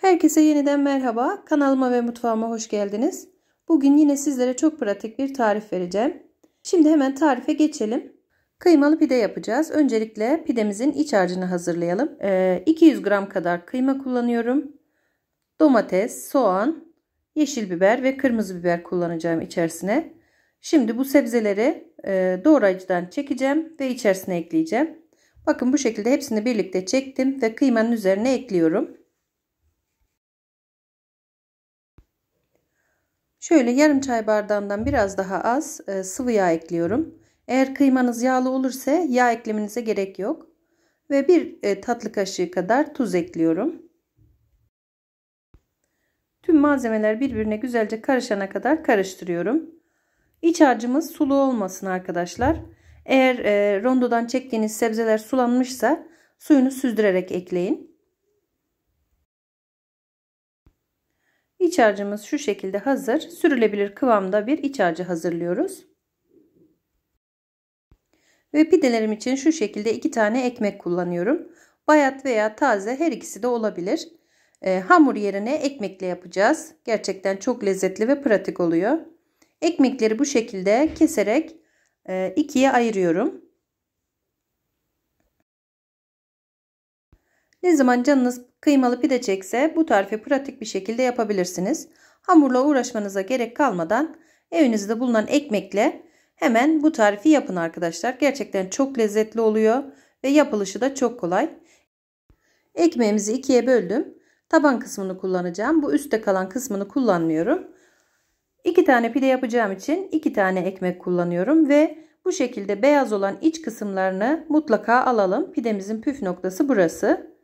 Herkese yeniden merhaba. Kanalıma ve mutfağıma hoş geldiniz. Bugün yine sizlere çok pratik bir tarif vereceğim. Şimdi hemen tarife geçelim. Kıymalı pide yapacağız. Öncelikle pidemizin iç harcını hazırlayalım. 200 gram kadar kıyma kullanıyorum. Domates, soğan, yeşil biber ve kırmızı biber kullanacağım içerisine. Şimdi bu sebzeleri doğrayıcıdan çekeceğim ve içerisine ekleyeceğim. Bakın bu şekilde hepsini birlikte çektim ve kıymanın üzerine ekliyorum. Şöyle yarım çay bardağından biraz daha az sıvı yağ ekliyorum. Eğer kıymanız yağlı olursa yağ eklemenize gerek yok. Ve bir tatlı kaşığı kadar tuz ekliyorum. Tüm malzemeler birbirine güzelce karışana kadar karıştırıyorum. İç harcımız sulu olmasın arkadaşlar. Eğer rondodan çektiğiniz sebzeler sulanmışsa suyunu süzdürerek ekleyin. İç harcımız şu şekilde hazır. Sürülebilir kıvamda bir iç harcı hazırlıyoruz. Ve pidelerim için şu şekilde 2 tane ekmek kullanıyorum. Bayat veya taze her ikisi de olabilir. Hamur yerine ekmekle yapacağız. Gerçekten çok lezzetli ve pratik oluyor. Ekmekleri bu şekilde keserek ikiye ayırıyorum. Ne zaman canınız kıymalı pide çekse bu tarifi pratik bir şekilde yapabilirsiniz. Hamurla uğraşmanıza gerek kalmadan evinizde bulunan ekmekle hemen bu tarifi yapın arkadaşlar. Gerçekten çok lezzetli oluyor ve yapılışı da çok kolay. Ekmeğimizi ikiye böldüm. Taban kısmını kullanacağım. Bu üstte kalan kısmını kullanmıyorum. 2 tane pide yapacağım için 2 tane ekmek kullanıyorum ve bu şekilde beyaz olan iç kısımlarını mutlaka alalım. Pidemizin püf noktası burası.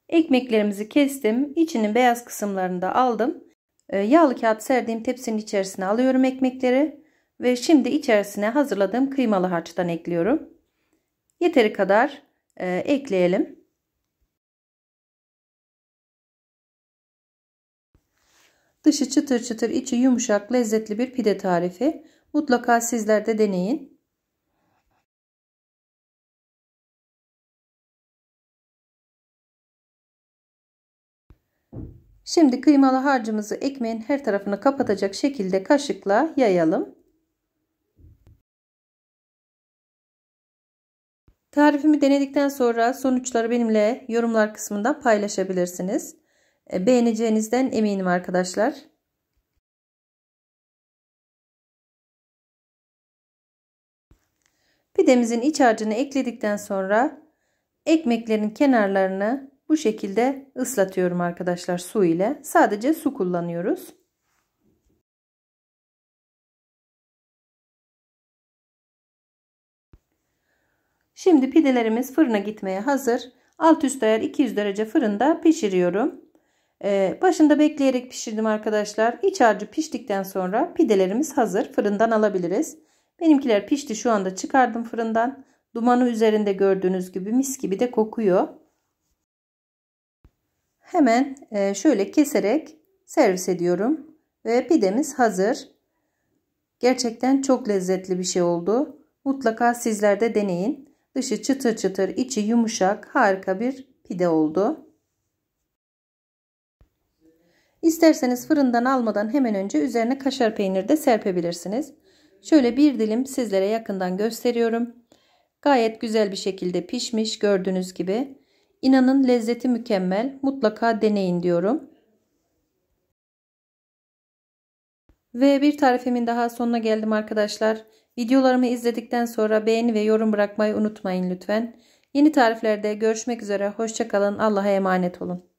Ekmeklerimizi kestim. İçinin beyaz kısımlarını da aldım. Yağlı kağıt serdiğim tepsinin içerisine alıyorum ekmekleri. Ve şimdi içerisine hazırladığım kıymalı harçtan ekliyorum. Yeteri kadar ekleyelim. Dışı çıtır çıtır, içi yumuşak, lezzetli bir pide tarifi. Mutlaka sizler de deneyin. Şimdi kıymalı harcımızı ekmeğin her tarafını kapatacak şekilde kaşıkla yayalım. Tarifimi denedikten sonra sonuçları benimle yorumlar kısmında paylaşabilirsiniz. Beğeneceğinizden eminim arkadaşlar. Pidemizin iç harcını ekledikten sonra ekmeklerin kenarlarını bu şekilde ıslatıyorum arkadaşlar su ile. Sadece su kullanıyoruz. Şimdi pidelerimiz fırına gitmeye hazır. Alt üst ayar 200 derece fırında pişiriyorum. Başında bekleyerek pişirdim arkadaşlar. İç harcı piştikten sonra pidelerimiz hazır. Fırından alabiliriz. Benimkiler pişti, şu anda çıkardım fırından. Dumanı üzerinde gördüğünüz gibi mis gibi de kokuyor. Hemen şöyle keserek servis ediyorum. Ve pidemiz hazır. Gerçekten çok lezzetli bir şey oldu. Mutlaka sizler de deneyin. Dışı çıtır çıtır, içi yumuşak, harika bir pide oldu. İsterseniz fırından almadan hemen önce üzerine kaşar peynir de serpebilirsiniz. Şöyle bir dilim sizlere yakından gösteriyorum. Gayet güzel bir şekilde pişmiş, gördüğünüz gibi. İnanın lezzeti mükemmel. Mutlaka deneyin diyorum. Ve bir tarifimin daha sonuna geldim arkadaşlar. Videolarımı izledikten sonra beğeni ve yorum bırakmayı unutmayın lütfen. Yeni tariflerde görüşmek üzere. Hoşça kalın. Allah'a emanet olun.